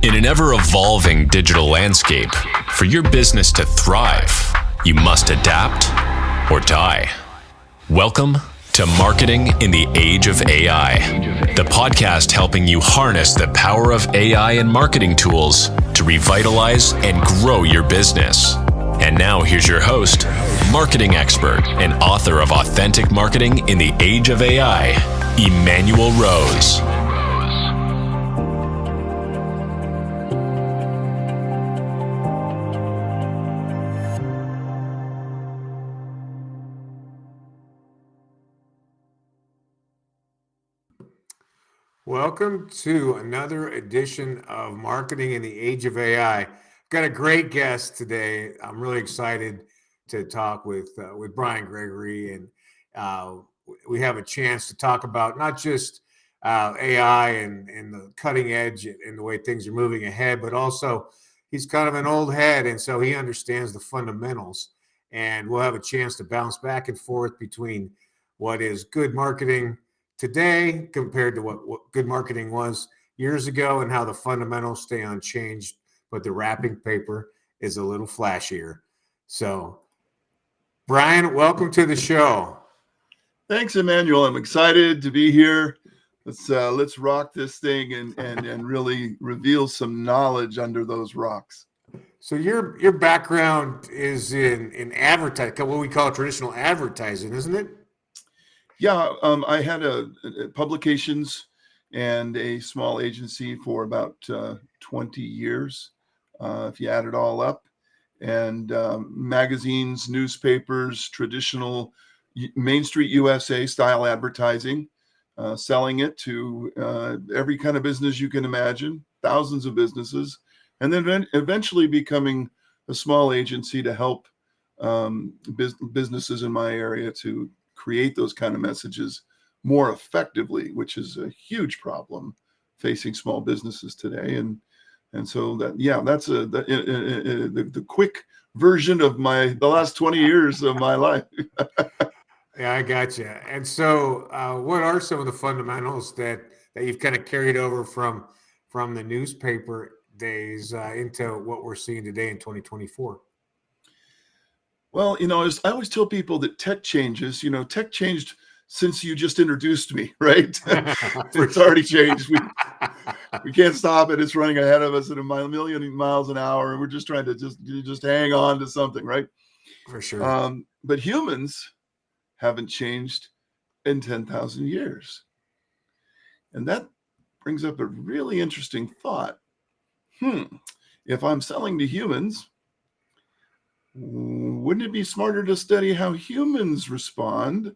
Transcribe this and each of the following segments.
In an ever-evolving digital landscape, for your business to thrive, you must adapt or die. Welcome to Marketing in the Age of AI, the podcast helping you harness the power of AI and marketing tools to revitalize and grow your business. And now here's your host, marketing expert and author of Authentic Marketing in the Age of AI, Emanuel Rose. Welcome to another edition of Marketing in the Age of AI. I've got a great guest today. I'm really excited to talk with Brian Gregory, and we have a chance to talk about not just AI and the cutting edge and the way things are moving ahead, but also he's kind of an old head, and so he understands the fundamentals. And we'll have a chance to bounce back and forth between what is good marketing today compared to what good marketing was years ago, and how the fundamentals stay unchanged, but the wrapping paper is a little flashier. So, Brian, welcome to the show. Thanks, Emanuel. I'm excited to be here. Let's rock this thing and really reveal some knowledge under those rocks. So your background is in advertising, what we call traditional advertising, isn't it? Yeah, I had publications and a small agency for about 20 years, if you add it all up, and magazines, newspapers, traditional Main Street USA style advertising, selling it to every kind of business you can imagine, thousands of businesses, and then eventually becoming a small agency to help businesses in my area to create those kind of messages more effectively, which is a huge problem facing small businesses today. And so that's the quick version of the last 20 years of my life. Yeah, I got you. And so what are some of the fundamentals that you've kind of carried over from the newspaper days into what we're seeing today in 2024? Well, I always tell people that tech changes. Tech changed since you just introduced me, right? It's already changed. We can't stop it. It's running ahead of us at a million miles an hour, and we're just trying to just hang on to something, right? For sure. But humans haven't changed in 10,000 years. And that brings up a really interesting thought. If I'm selling to humans, wouldn't it be smarter to study how humans respond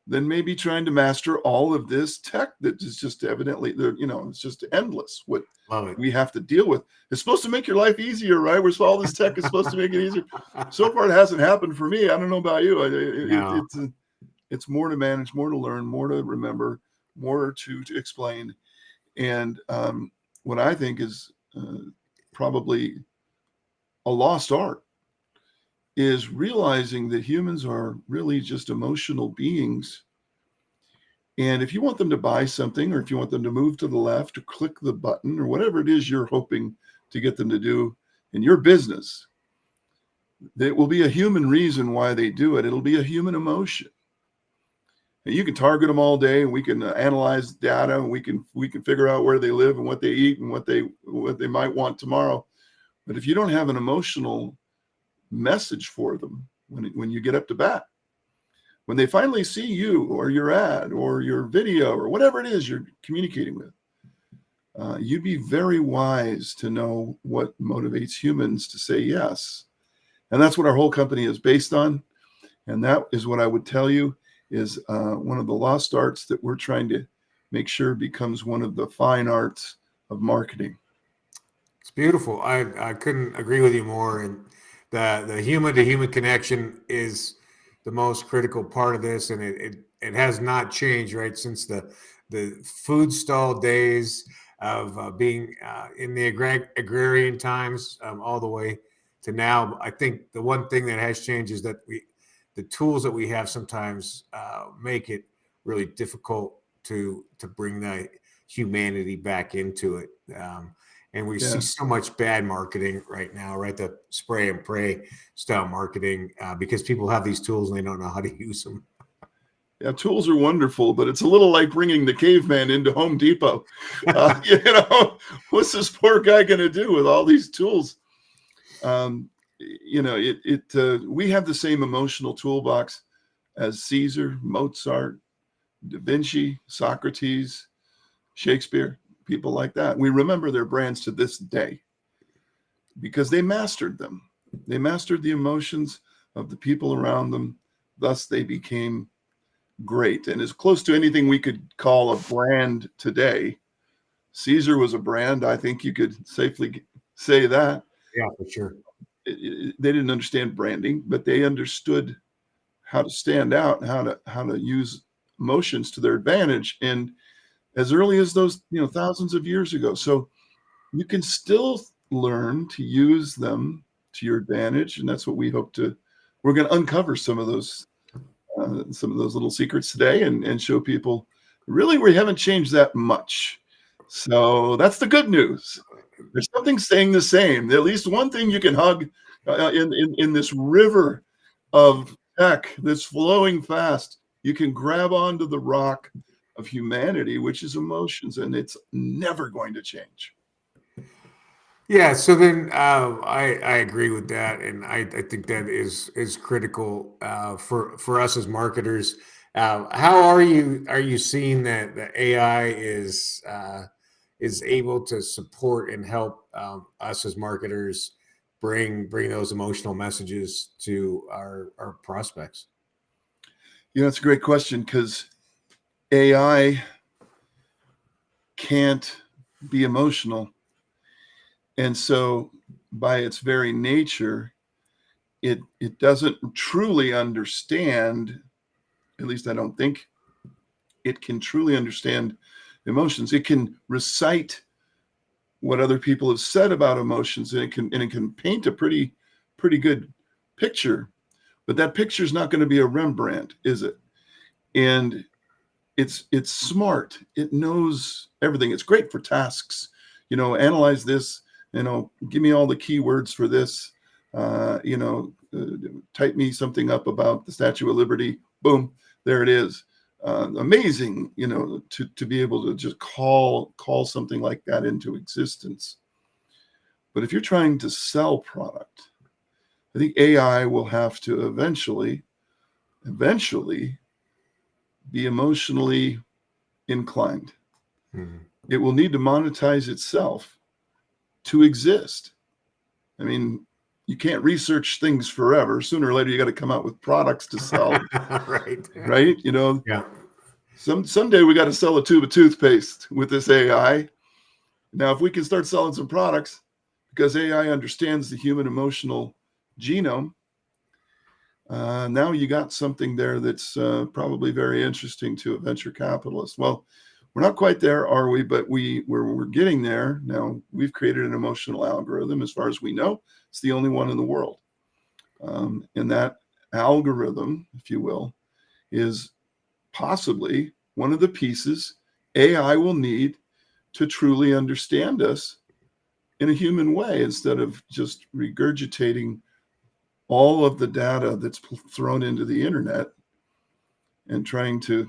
than maybe trying to master all of this tech that is just evidently, it's just endless what we have to deal with? It's supposed to make your life easier, right? All this tech is supposed to make it easier. So far, it hasn't happened for me. I don't know about you. It's more to manage, more to learn, more to remember, more to explain. And what I think is probably a lost art is realizing that humans are really just emotional beings. And if you want them to buy something, or if you want them to move to the left or click the button or whatever it is you're hoping to get them to do in your business, there will be a human reason why they do it. It'll be a human emotion. And you can target them all day, and we can analyze data, and we can figure out where they live and what they eat and what they might want tomorrow. But if you don't have an emotional message for them when you get up to bat, when they finally see you or your ad or your video or whatever it is you're communicating with, you'd be very wise to know what motivates humans to say yes. And that's what our whole company is based on. And that is what I would tell you is one of the lost arts that we're trying to make sure becomes one of the fine arts of marketing. It's beautiful. I couldn't agree with you more. And the human to human connection is the most critical part of this, and it has not changed, right, since the food stall days of being in the agrarian times all the way to now. I think the one thing that has changed is that the tools that we have sometimes make it really difficult to bring the humanity back into it. And we see so much bad marketing right now, right? The spray and pray style marketing, because people have these tools and they don't know how to use them. Yeah, tools are wonderful, but it's a little like bringing the caveman into Home Depot. What's this poor guy going to do with all these tools? We have the same emotional toolbox as Caesar, Mozart, Da Vinci, Socrates, Shakespeare, people like that. We remember their brands to this day because they mastered them. They mastered the emotions of the people around them. Thus, they became great. And as close to anything we could call a brand today, Caesar was a brand. I think you could safely say that. Yeah, for sure. They didn't understand branding, but they understood how to stand out and how to use emotions to their advantage. And as early as those, thousands of years ago. So you can still learn to use them to your advantage. And that's what we're going to uncover some of those little secrets today and show people really we haven't changed that much. So that's the good news. There's something staying the same. At least one thing you can hug in this river of tech that's flowing fast. You can grab onto the rock of humanity, which is emotions, and it's never going to change. Yeah, so then I agree with that, and I think that is critical for us as marketers. How are you seeing that the AI is able to support and help us as marketers bring those emotional messages to our prospects? It's a great question because AI can't be emotional. And so by its very nature, it doesn't truly understand, at least I don't think it can truly understand emotions. It can recite what other people have said about emotions, and it can paint a pretty good picture. But that picture is not going to be a Rembrandt, is it? And it's smart. It knows everything. It's great for tasks. Analyze this. Give me all the keywords for this. Type me something up about the Statue of Liberty. Boom, there it is. Amazing, to be able to just call something like that into existence. But if you're trying to sell product, I think AI will have to eventually be emotionally inclined. Mm-hmm. It will need to monetize itself to exist. I mean, you can't research things forever. Sooner or later, you got to come out with products to sell. Right. Yeah. Someday we got to sell a tube of toothpaste with this AI. Now, if we can start selling some products, because AI understands the human emotional genome, now you got something there that's probably very interesting to a venture capitalist. Well, we're not quite there, are we? But we're getting there. Now, we've created an emotional algorithm. As far as we know, it's the only one in the world. And that algorithm, if you will, is possibly one of the pieces AI will need to truly understand us in a human way, instead of just regurgitating all of the data that's thrown into the internet and trying to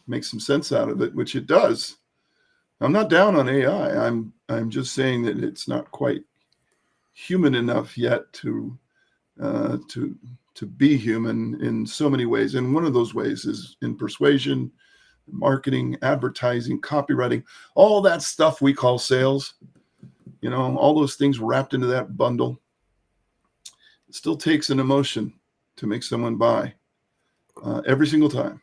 make some sense out of it, which it does. I'm not down on AI. I'm just saying that it's not quite human enough yet to be human in so many ways. And one of those ways is in persuasion, marketing, advertising, copywriting, all that stuff we call sales. All those things wrapped into that bundle. It still takes an emotion to make someone buy every single time.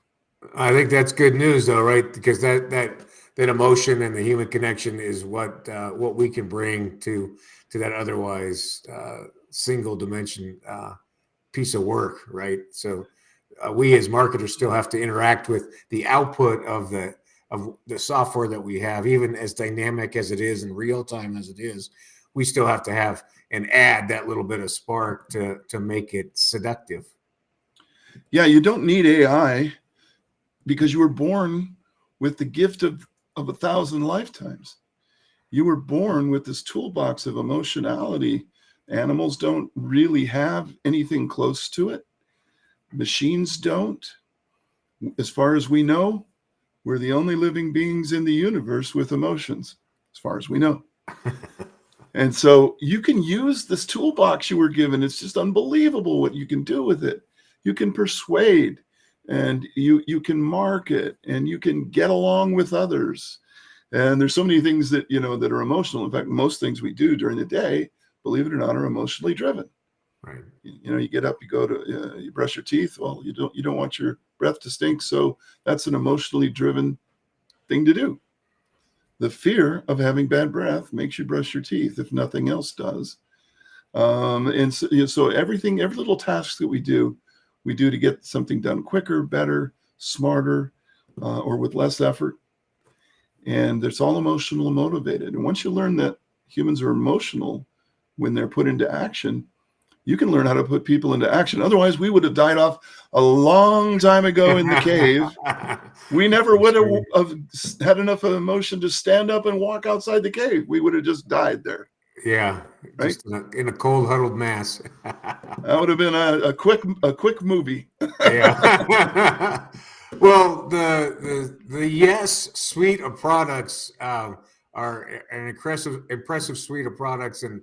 I think that's good news, though, right? Because that emotion and the human connection is what we can bring to that otherwise single dimension piece of work, right? So we as marketers still have to interact with the output of the software that we have, even as dynamic as it is in real time as it is. We still have to have and add that little bit of spark to make it seductive. Yeah, you don't need AI because you were born with the gift of 1,000 lifetimes. You were born with this toolbox of emotionality. Animals don't really have anything close to it. Machines don't. As far as we know, we're the only living beings in the universe with emotions, as far as we know. And so you can use this toolbox you were given. It's just unbelievable what you can do with it. You can persuade, and you can market, and you can get along with others. And there's so many things that, that are emotional. In fact, most things we do during the day, believe it or not, are emotionally driven. Right. You get up, you go to, you brush your teeth. Well, you don't want your breath to stink. So that's an emotionally driven thing to do. The fear of having bad breath makes you brush your teeth if nothing else does. And so every little task that we do to get something done quicker, better, smarter, or with less effort. And it's all emotional and motivated. And once you learn that humans are emotional when they're put into action, you can learn how to put people into action. Otherwise, we would have died off a long time ago in the cave. We never would have had enough emotion to stand up and walk outside the cave. We would have just died there. Yeah, right? Just in a cold, huddled mass. That would have been a quick movie. Yeah. Well, the Yes suite of products are an impressive suite of products, and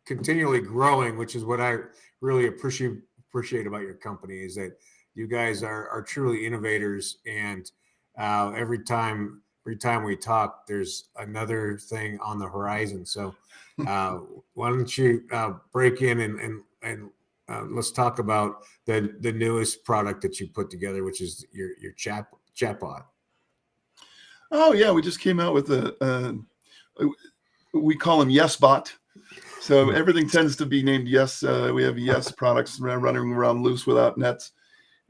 continually growing, which is what I really appreciate about your company, is that you guys are truly innovators, and every time we talk, there's another thing on the horizon. So why don't you break in and let's talk about the newest product that you put together, which is your chatbot. Oh yeah, we just came out with we call him YesBot. So everything tends to be named Yes. We have Yes products running around loose without nets.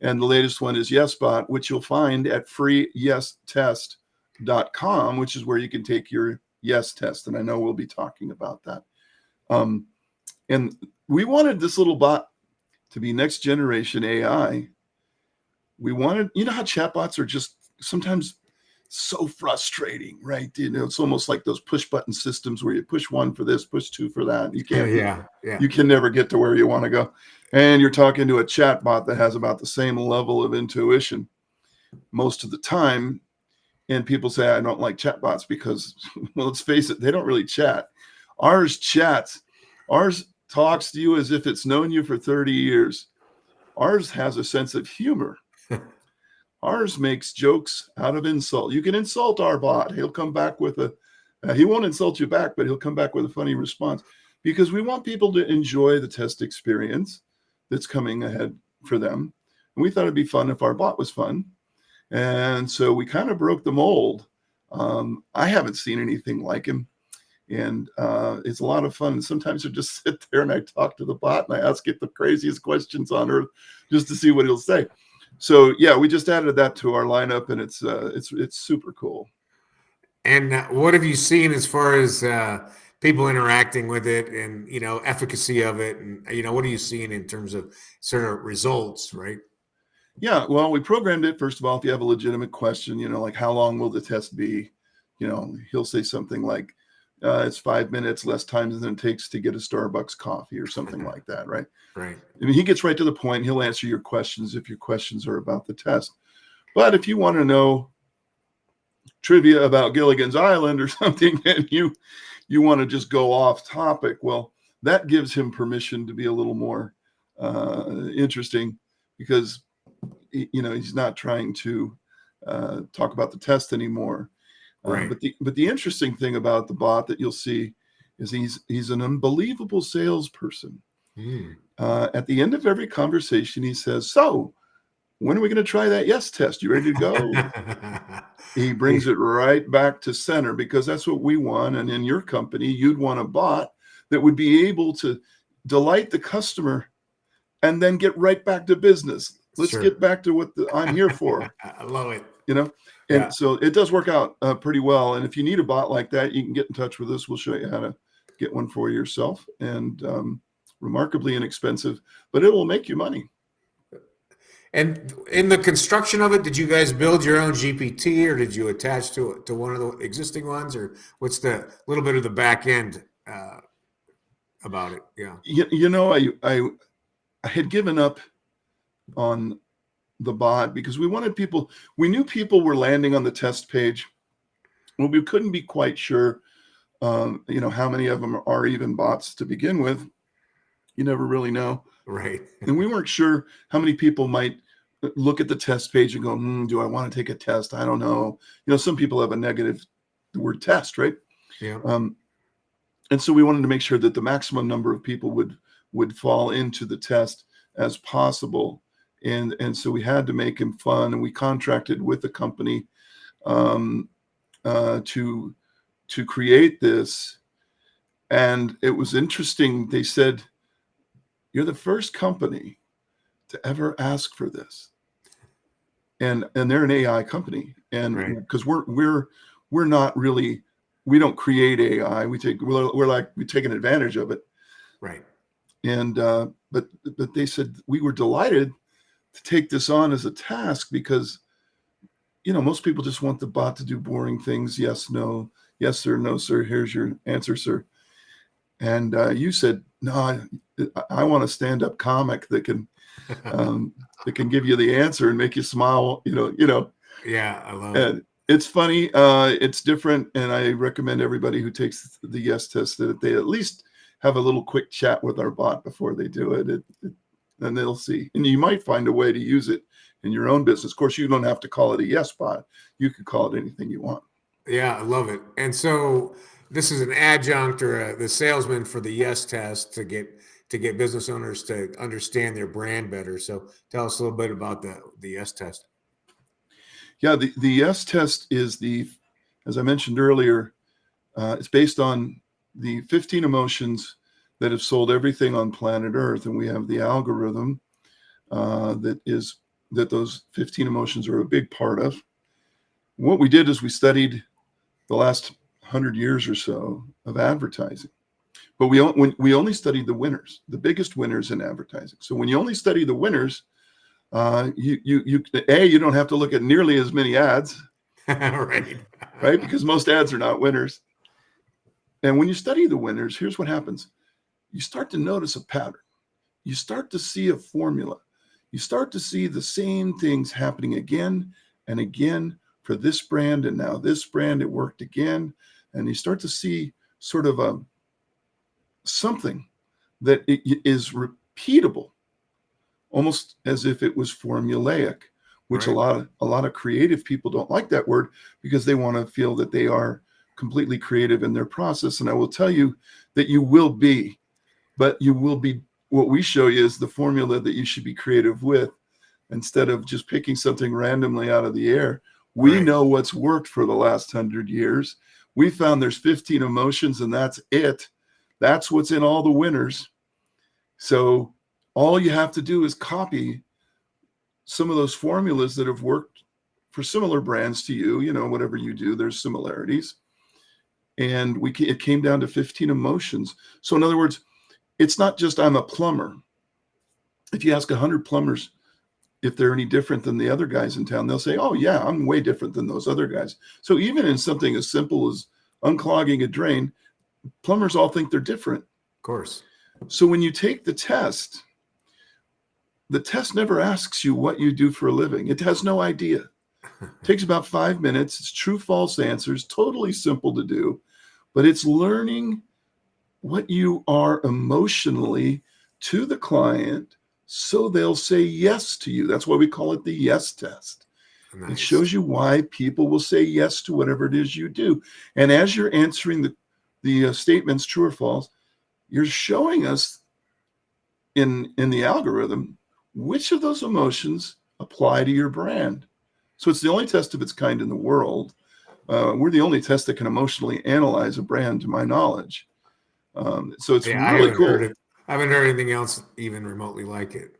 And the latest one is YesBot, which you'll find at freeyestest.com, which is where you can take your Yes test. And I know we'll be talking about that. And we wanted this little bot to be next generation AI. We wanted, how chatbots are just sometimes so frustrating, right? It's almost like those push button systems where you push one for this, push two for that. You can't, you can never get to where you want to go. And you're talking to a chat bot that has about the same level of intuition most of the time. And people say, I don't like chatbots because, well, let's face it, they don't really chat. Ours chats. Ours talks to you as if it's known you for 30 years. Ours has a sense of humor. Ours makes jokes out of insult. You can insult our bot. He'll come back with he won't insult you back, but he'll come back with a funny response, because we want people to enjoy the test experience that's coming ahead for them. And we thought it'd be fun if our bot was fun. And so we kind of broke the mold. I haven't seen anything like him. And it's a lot of fun. And sometimes I just sit there and I talk to the bot and I ask it the craziest questions on earth just to see what he'll say. So yeah, we just added that to our lineup, and it's super cool. And what have you seen as far as people interacting with it, and efficacy of it, and what are you seeing in terms of sort of results, right? Yeah, well, we programmed it, first of all, if you have a legitimate question, like how long will the test be? He'll say something like, it's 5 minutes less time than it takes to get a Starbucks coffee or something like that, right? Right. I mean, he gets right to the point. He'll answer your questions if your questions are about the test. But if you want to know trivia about Gilligan's Island or something, and you want to just go off topic, well, that gives him permission to be a little more interesting, because he's not trying to talk about the test anymore. Right. But the interesting thing about the bot that you'll see is he's an unbelievable salesperson. At the end of every conversation, he says, "So, when are we going to try that yes test? You ready to go?" He brings it right back to center, because that's what we want. And in your company, you'd want a bot that would be able to delight the customer and then get right back to business. Let's get back to what I'm here for. I love it. And so it does work out pretty well. And if you need a bot like that, you can get in touch with us. We'll show you how to get one for yourself. And remarkably inexpensive, but it will make you money. And in the construction of it, did you guys build your own GPT, or did you attach to one of the existing ones, or what's the little bit of the back end about it? Yeah. I had given up on the bot because we knew people were landing on the test page. Well, we couldn't be quite sure, how many of them are even bots to begin with. You never really know. Right. And we weren't sure how many people might look at the test page and go, do I want to take a test? I don't know. Some people have a negative, the word test, right? Yeah. And so we wanted to make sure that the maximum number of people would fall into the test as possible. And so we had to make him fun, and we contracted with a company to create this. And it was interesting. They said, "You're the first company to ever ask for this," and they're an AI company, and because we're not really, we don't create AI. We're taking advantage of it, right? And but they said we were delighted to take this on as a task because most people just want the bot to do boring things. Yes, no, yes, sir, no, sir. Here's your answer, sir. And you said, no, I want a stand-up comic that can give you the answer and make you smile. Yeah, I love it. It's funny. It's different, and I recommend everybody who takes the yes test that they at least have a little quick chat with our bot before they do it. And they'll see. And you might find a way to use it in your own business. Of course, you don't have to call it a yes bot. You can call it anything you want. Yeah, I love it. And so this is an adjunct or the salesman for the yes test to get business owners to understand their brand better. So tell us a little bit about the yes test. Yeah, the yes test is as I mentioned earlier, it's based on the 15 emotions that have sold everything on planet Earth. And we have the algorithm that those 15 emotions are a big part of. What we did is we studied the last 100 years or so of advertising, but we only studied the winners, the biggest winners in advertising. So when you only study the winners, you don't have to look at nearly as many ads, right? Because most ads are not winners. And when you study the winners, here's what happens. You start to notice a pattern. You start to see a formula. You start to see the same things happening again and again for this brand, and now this brand, it worked again. And you start to see sort of something that is repeatable, almost as if it was formulaic, which a lot of creative people don't like that word because they want to feel that they are completely creative in their process. And I will tell you that you will be, but you will be. What we show you is the formula that you should be creative with, instead of just picking something randomly out of the air. We know what's worked for the last 100 years. We found there's 15 emotions, and that's it. That's what's in all the winners. So all you have to do is copy some of those formulas that have worked for similar brands to you. Whatever you do, there's similarities. And it came down to 15 emotions. So in other words, it's not just I'm a plumber. If you ask 100 plumbers if they're any different than the other guys in town, they'll say, oh yeah, I'm way different than those other guys. So even in something as simple as unclogging a drain, plumbers all think they're different. Of course. So when you take the test never asks you what you do for a living. It has no idea. It takes about 5 minutes. It's true, false answers, totally simple to do, but it's learning what you are emotionally to the client so they'll say yes to you. That's why we call it the yes test. Nice. It shows you why people will say yes to whatever it is you do. And as you're answering the statements, true or false, you're showing us in the algorithm which of those emotions apply to your brand. So it's the only test of its kind in the world. We're the only test that can emotionally analyze a brand, to my knowledge. So it's really cool. I haven't heard anything else even remotely like it.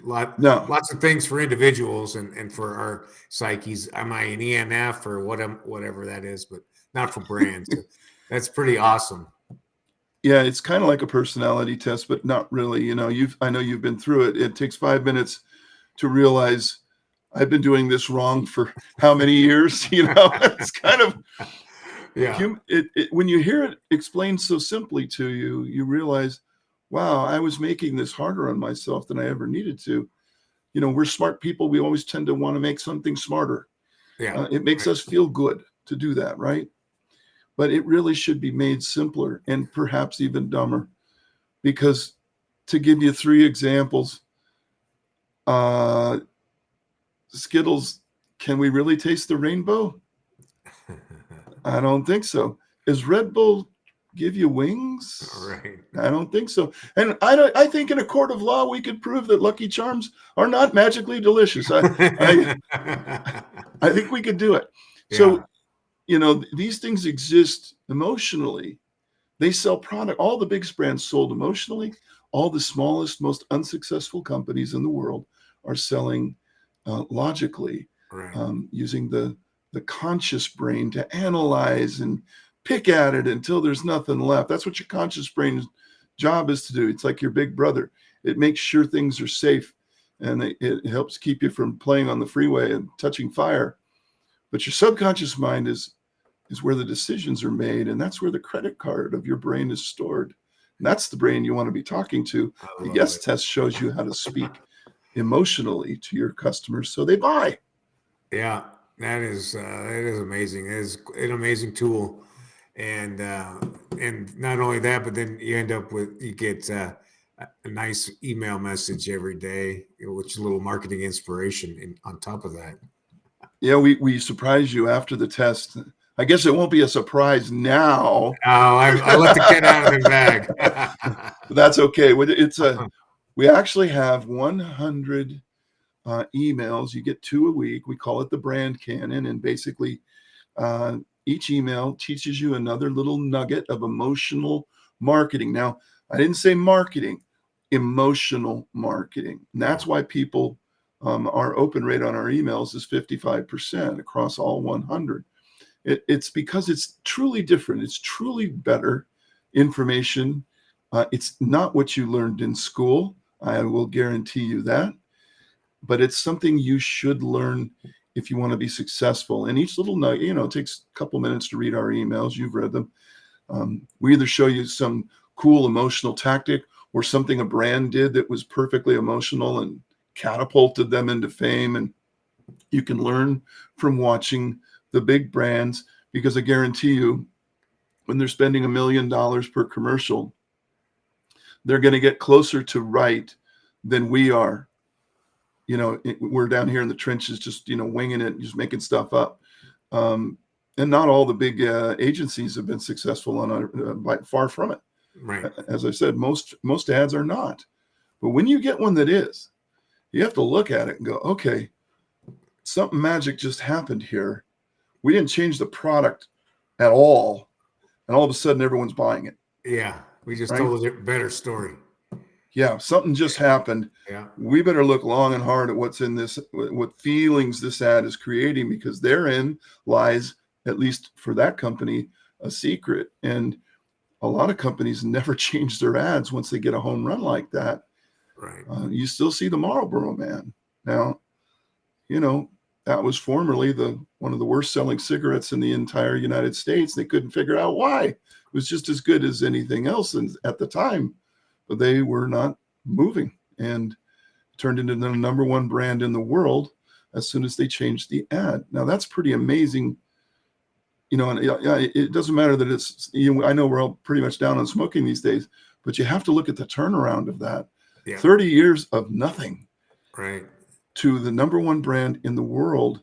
Lots of things for individuals and for our psyches. Am I an ENF or whatever that is, but not for brands. So that's pretty awesome. Yeah, it's kind of like a personality test, but not really. I know you've been through it. It takes 5 minutes to realize I've been doing this wrong for how many years? It's kind of, when you hear it explained so simply to you, you realize, wow, I was making this harder on myself than I ever needed to. We're smart people. We always tend to want to make something smarter. Yeah. It makes us feel good to do that, right? But it really should be made simpler and perhaps even dumber. Because to give you 3 examples, Skittles, can we really taste the rainbow? I don't think so. Is Red Bull give you wings? Right. I don't think so. And I think in a court of law, we could prove that Lucky Charms are not magically delicious. I think we could do it. Yeah. So, these things exist emotionally. They sell product. All the biggest brands sold emotionally. All the smallest, most unsuccessful companies in the world are selling logically, right. Using the conscious brain to analyze and pick at it until there's nothing left. That's what your conscious brain's job is to do. It's like your big brother. It makes sure things are safe, and it helps keep you from playing on the freeway and touching fire. But your subconscious mind is where the decisions are made, and that's where the credit card of your brain is stored. And that's the brain you want to be talking to. The yes test shows you how to speak emotionally to your customers so they buy. Yeah, that is amazing. It is an amazing tool, and not only that, but then you get a nice email message every day, which is a little marketing inspiration on top of that. Yeah, we surprise you after the test. I guess it won't be a surprise now. Oh, I let the cat out of the bag. That's okay. We actually have 100 emails. You get 2 a week. We call it the brand canon, and basically each email teaches you another little nugget of emotional marketing. Now, I didn't say marketing, emotional marketing. And that's why people, our open rate on our emails is 55% across all 100. It's because it's truly different. It's truly better information. It's not what you learned in school. I will guarantee you that. But it's something you should learn if you want to be successful. And each little nugget, it takes a couple minutes to read our emails. You've read them. We either show you some cool emotional tactic or something a brand did that was perfectly emotional and catapulted them into fame. And you can learn from watching the big brands, because I guarantee you, when they're spending $1 million per commercial, they're going to get closer to right than we are. We're down here in the trenches, just, winging it, just making stuff up. And not all the big agencies have been successful on far from it. Right. As I said, most ads are not. But when you get one that is, you have to look at it and go, okay, something magic just happened here. We didn't change the product at all, and all of a sudden everyone's buying it. Yeah, we just told a better story. Yeah, something just happened. Yeah, we better look long and hard at what's in this, what feelings this ad is creating, because therein lies, at least for that company, a secret. And a lot of companies never change their ads once they get a home run like that. Right. You still see the Marlboro Man. Now, that was formerly one of the worst selling cigarettes in the entire United States. They couldn't figure out why. It was just as good as anything else at the time, but they were not moving, and turned into the number 1 brand in the world as soon as they changed the ad. Now that's pretty amazing. And it doesn't matter that it's, I know we're all pretty much down on smoking these days, but you have to look at the turnaround of that. Yeah. 30 years of nothing. Right. To the number 1 brand in the world,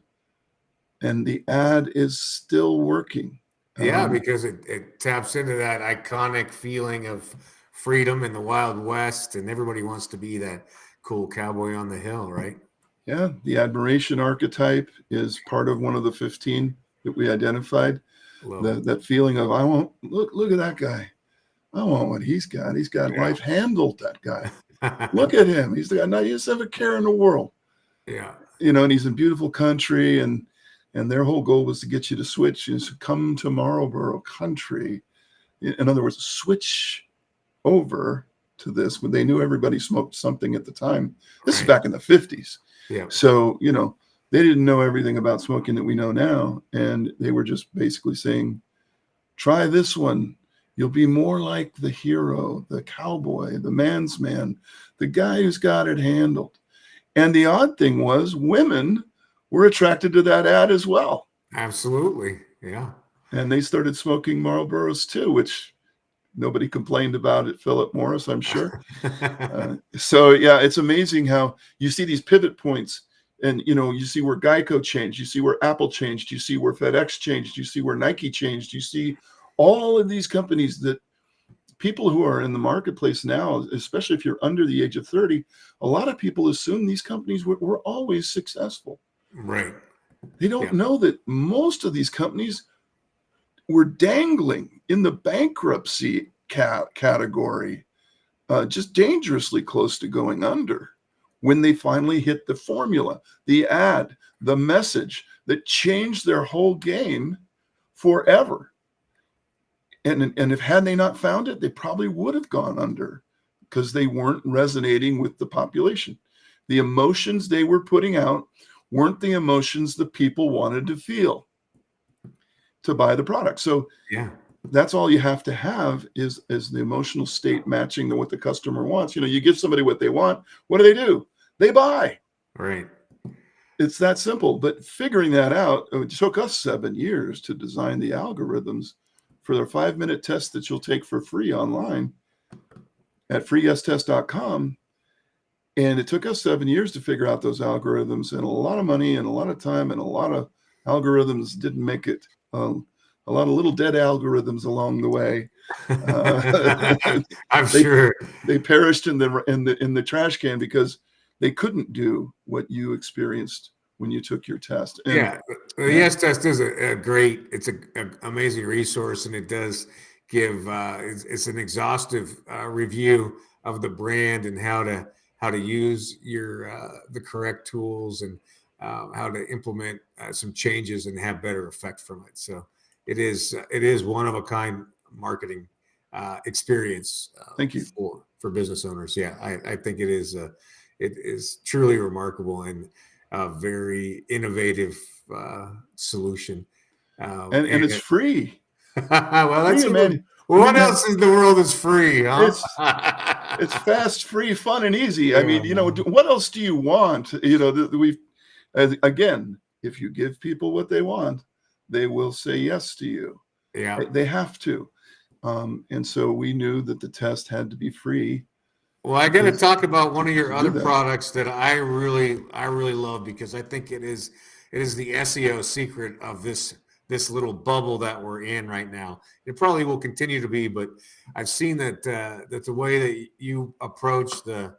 and the ad is still working. Yeah, because it taps into that iconic feeling of freedom in the Wild West, and everybody wants to be that cool cowboy on the hill, right? Yeah, the admiration archetype is part of one of the 15 that we identified. That feeling of, I want, look at that guy. I want what he's got. He's got life handled, that guy. Look at him. He's the guy. He doesn't have a care in the world. Yeah. And he's in beautiful country, and their whole goal was to get you to switch, come to Marlboro country. In other words, switch over to this, when they knew everybody smoked something at the time. This is back in the 50s. Yeah. So, they didn't know everything about smoking that we know now. And they were just basically saying, try this one. You'll be more like the hero, the cowboy, the man's man, the guy who's got it handled. And the odd thing was women were attracted to that ad as well. Absolutely. Yeah. And they started smoking Marlboros too, which nobody complained about at Philip Morris, I'm sure. So yeah, it's amazing how you see these pivot points, and you see where Geico changed, you see where Apple changed, you see where FedEx changed, you see where Nike changed, you see all of these companies that people who are in the marketplace now, especially if you're under the age of 30, a lot of people assume these companies were always successful. Right. They don't know that most of these companies were dangling in the bankruptcy category, just dangerously close to going under when they finally hit the formula, the ad, the message that changed their whole game forever. And if had they not found it, they probably would have gone under because they weren't resonating with the population. The emotions they were putting out weren't the emotions the people wanted to feel to buy the product. So that's all you have to have is the emotional state matching what the customer wants. You give somebody what they want. What do? They buy. Right. It's that simple. But figuring that out, it took us 7 years to design the algorithms for their 5-minute test that you'll take for free online at freeyestest.com. And it took us 7 years to figure out those algorithms, and a lot of money and a lot of time, and a lot of algorithms didn't make it. A lot of little dead algorithms along the way. I'm sure they perished in the trash can because they couldn't do what you experienced when you took your test. And, the Yes Test is it's an amazing resource, and it does give it's an exhaustive review of the brand and how to use the correct tools and how to implement some changes and have better effect from it. So it is one of a kind marketing experience. Thank you for business owners. Yeah, I think it is truly remarkable and a very innovative solution. And it's free. Well, that's free, what else in the world is free, huh? It's fast, free, fun, and easy. I mean, what else do you want? Again, if you give people what they want, they will say yes to you. Yeah, they have to. And so we knew that the test had to be free. Well, I got to talk about one of your other products that I really love, because I think it is the SEO secret of this little bubble that we're in right now. It probably will continue to be, but I've seen that the way that you approach the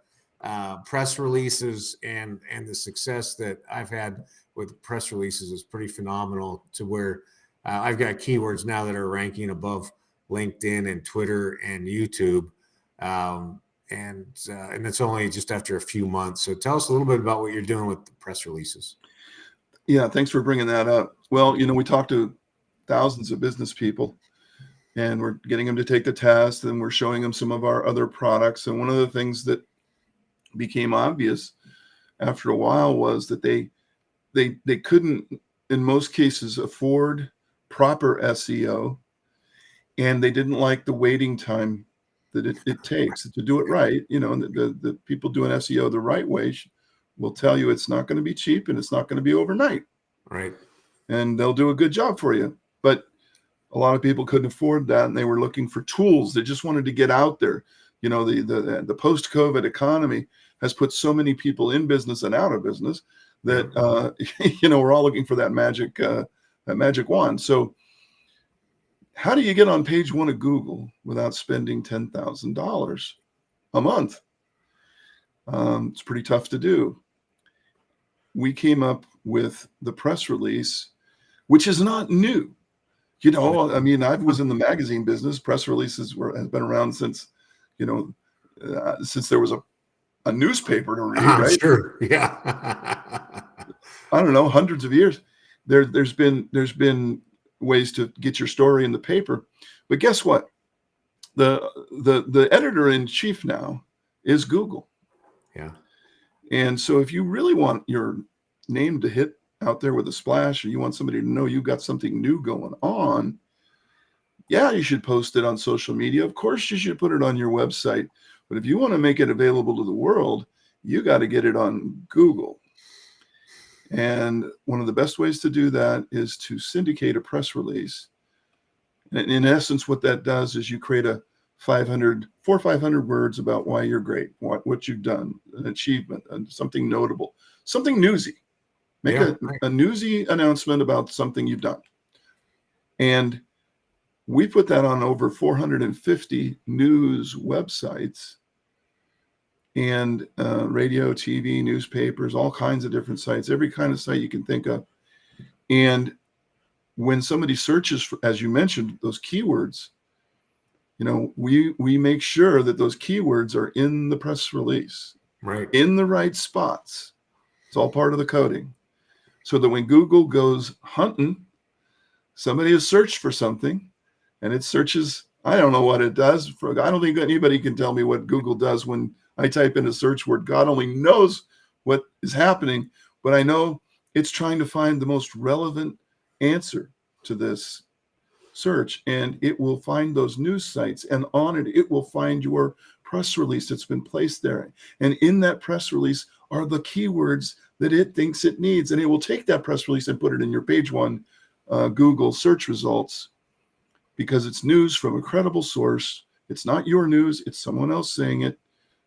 press releases and the success that I've had with press releases is pretty phenomenal, to where I've got keywords now that are ranking above LinkedIn and Twitter and YouTube. And it's only just after a few months. So tell us a little bit about what you're doing with the press releases. Yeah, thanks for bringing that up. Well, we talked to thousands of business people, and we're getting them to take the test, and we're showing them some of our other products. And one of the things that became obvious after a while was that they couldn't, in most cases, afford proper SEO, and they didn't like the waiting time that it takes to do it right. The people doing SEO the right way will tell you it's not going to be cheap and it's not going to be overnight. Right. And they'll do a good job for you. But a lot of people couldn't afford that, and they were looking for tools. They just wanted to get out there. The post-COVID economy has put so many people in business and out of business that we're all looking for that magic wand. So how do you get on page 1 of Google without spending $10,000 a month? It's pretty tough to do. We came up with the press release, which is not new. I mean, I was in the magazine business. Press releases have been around since there was a newspaper to read, right? Sure, yeah. I don't know, hundreds of years. There's been ways to get your story in the paper, but guess what? The editor in chief now is Google. Yeah. And so if you really want your name to hit out there with a splash, or you want somebody to know you got something new going on, yeah, you should post it on social media. Of course, you should put it on your website. But if you want to make it available to the world, you got to get it on Google. And one of the best ways to do that is to syndicate a press release. And in essence, what that does is you create a 500 words about why you're great, what you've done, an achievement, and something notable, something newsy. Make a newsy announcement about something you've done. And we put that on over 450 news websites and radio, TV, newspapers, all kinds of different sites, every kind of site you can think of. And when somebody searches for, as you mentioned, those keywords, we make sure that those keywords are in the press release, right, in the right spots. It's all part of the coding. So that when Google goes hunting, somebody has searched for something and it searches, I don't know what it does. I don't think anybody can tell me what Google does when I type in a search word. God only knows what is happening, but I know it's trying to find the most relevant answer to this search, and it will find those news sites, and on it will find your press release that's been placed there. And in that press release are the keywords that it thinks it needs, and it will take that press release and put it in your page one Google search results, because it's news from a credible source. It's not your news, it's someone else saying it,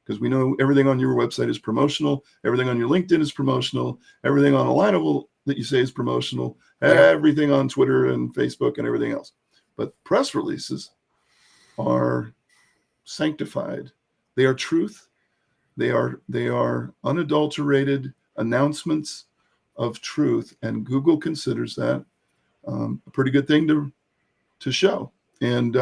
because we know everything on your website is promotional, everything on your LinkedIn is promotional, everything on Alignable that you say is promotional, everything on Twitter and Facebook and everything else. But press releases are sanctified. They are truth. They are unadulterated announcements of truth, and Google considers that a pretty good thing to show. And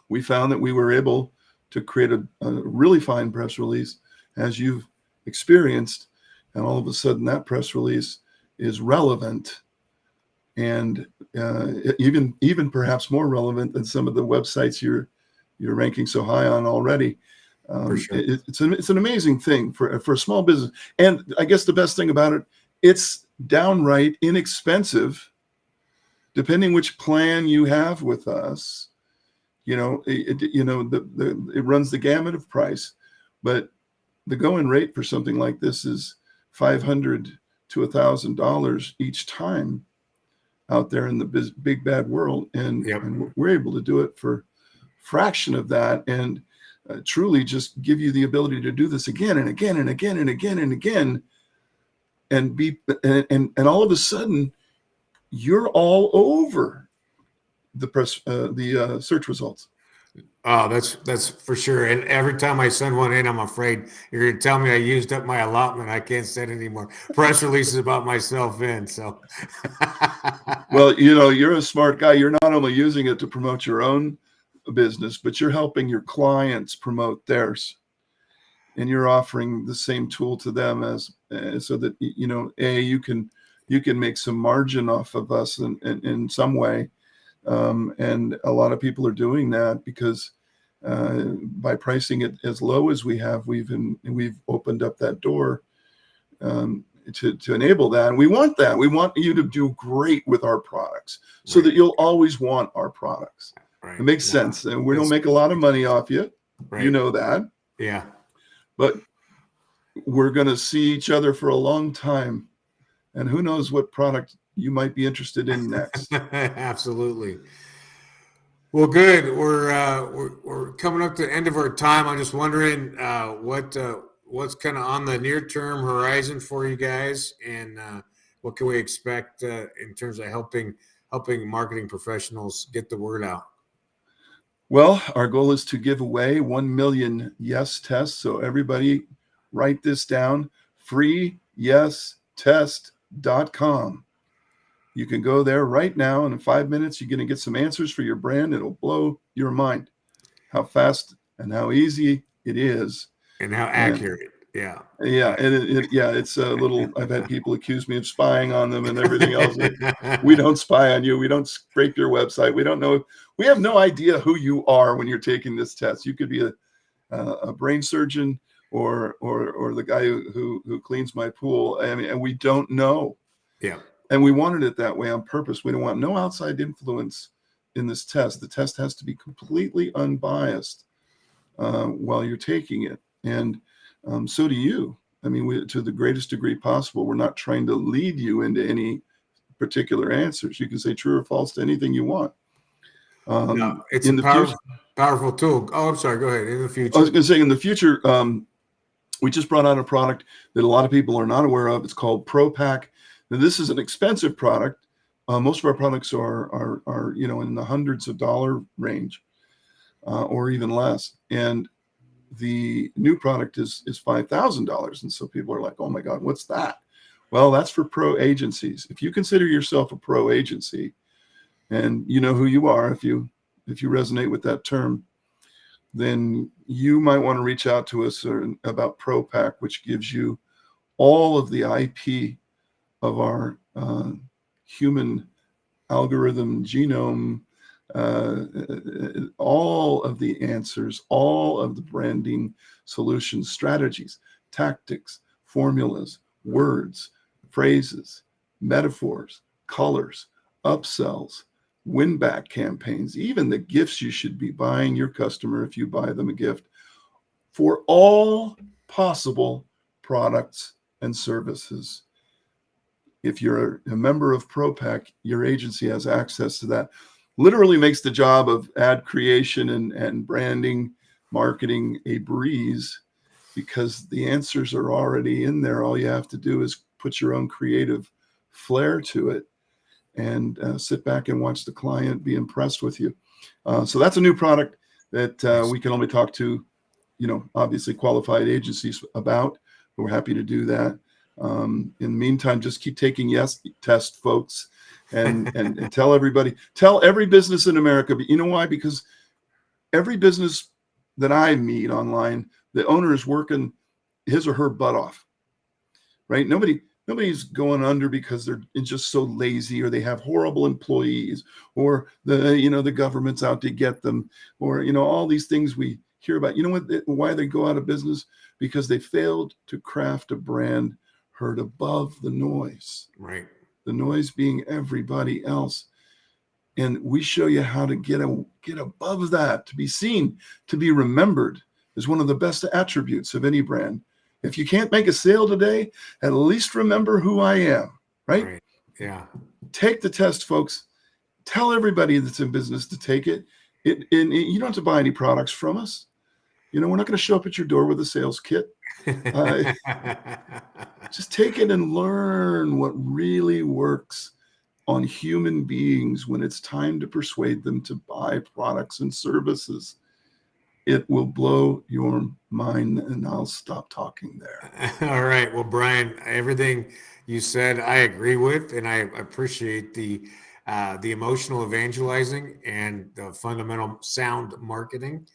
we found that we were able to create a really fine press release, as you've experienced, and all of a sudden that press release is relevant, and even perhaps more relevant than some of the websites you're ranking so high on already. For sure. It's an amazing thing for a small business. And I guess the best thing about it, it's downright inexpensive, depending which plan you have with us. It runs the gamut of price, but the going rate for something like this is $500 to $1,000 each time out there in the big bad world, and we're able to do it for a fraction of that, and truly just give you the ability to do this again and again and again and again and again, and all of a sudden you're all over the search results. Oh, that's for sure. And every time I send one in, I'm afraid you're going to tell me I used up my allotment. I can't send any more press releases about myself in. So, well, you're a smart guy. You're not only using it to promote your own business, but you're helping your clients promote theirs, and you're offering the same tool to them as so that you can make some margin off of us in some way. And a lot of people are doing that because by pricing it as low as we have, we've opened up that door to enable that. And we want that. We want you to do great with our products, so that you'll always want our products. Right. It makes sense. And we don't make a lot of money off you. Right. You know that. Yeah. But we're going to see each other for a long time. And who knows what product you might be interested in next. Absolutely. Well, good. We're coming up to the end of our time. I'm just wondering what's kind of on the near-term horizon for you guys, and what can we expect in terms of helping marketing professionals get the word out? Well, our goal is to give away 1 million yes tests. So everybody write this down: freeyestest.com. You can go there right now, and in 5 minutes, you're going to get some answers for your brand. It'll blow your mind how fast and how easy it is. And how accurate. Yeah. Yeah. It's a little, I've had people accuse me of spying on them and everything else. We don't spy on you. We don't scrape your website. We don't know. We have no idea who you are when you're taking this test. You could be a brain surgeon or the guy who cleans my pool. I mean, and we don't know. Yeah. And we wanted it that way on purpose. We don't want no outside influence in this test. The test has to be completely unbiased while you're taking it. And so do you. I mean, to the greatest degree possible. We're not trying to lead you into any particular answers. You can say true or false to anything you want. No, it's a powerful tool. Oh, I'm sorry. Go ahead. In the future. I was going to say, in the future, we just brought out a product that a lot of people are not aware of. It's called ProPack. Now, this is an expensive product. Most of our products are in the hundreds of dollar range, or even less. And the new product is $5,000. And so people are like, oh my God, what's that? Well, that's for pro agencies. If you consider yourself a pro agency, and you know who you are, if you resonate with that term, then you might want to reach out to us about ProPack, which gives you all of the IP of our human algorithm genome, all of the answers, all of the branding solutions, strategies, tactics, formulas, words, phrases, metaphors, colors, upsells, win-back campaigns, even the gifts you should be buying your customer if you buy them a gift, for all possible products and services. If you're a member of ProPack, your agency has access to that. Literally makes the job of ad creation and branding, marketing a breeze, because the answers are already in there. All you have to do is put your own creative flair to it and sit back and watch the client be impressed with you. So that's a new product that we can only talk to, obviously qualified agencies about. We're happy to do that. In the meantime, just keep taking yes test, folks, and tell everybody, tell every business in America. But you know why? Because every business that I meet online, the owner is working his or her butt off, right? Nobody's going under because they're just so lazy, or they have horrible employees, or the government's out to get them, or all these things we hear about. You know what? Why they go out of business? Because they failed to craft a brand heard above the noise. Right. The noise being everybody else. And we show you how to get above that, to be seen, to be remembered is one of the best attributes of any brand. If you can't make a sale today, at least remember who I am, right? Yeah. Take the test, folks. Tell everybody that's in business to take it. You don't have to buy any products from us. We're not going to show up at your door with a sales kit. Just take it and learn what really works on human beings when it's time to persuade them to buy products and services. It will blow your mind, and I'll stop talking there. All right. Well, Brian, everything you said, I agree with, and I appreciate the emotional evangelizing and the fundamental sound marketing.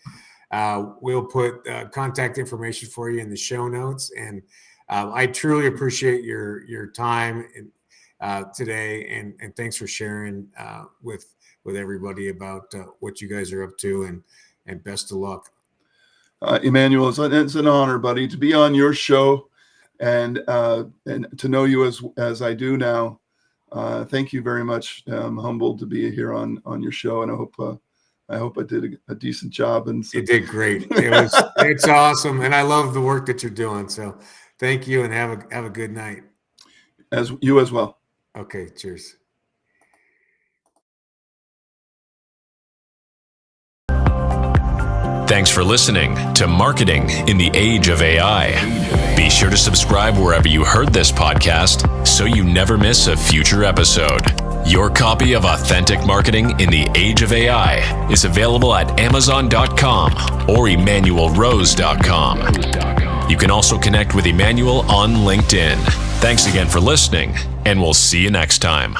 We'll put contact information for you in the show notes, and I truly appreciate your time today, and thanks for sharing with everybody about what you guys are up to, and best of luck. Emanuel, it's an honor, buddy, to be on your show and to know you as I do now. Thank you very much. I'm humbled to be here on your show, and I hope I did a decent job. And you did great. It's awesome, and I love the work that you're doing. So thank you, and have a good night. As you as well. Okay, cheers. Thanks for listening to Marketing in the Age of AI. Be sure to subscribe wherever you heard this podcast so you never miss a future episode. Your copy of Authentic Marketing in the Age of AI is available at Amazon.com or EmanuelRose.com. You can also connect with Emanuel on LinkedIn. Thanks again for listening, and we'll see you next time.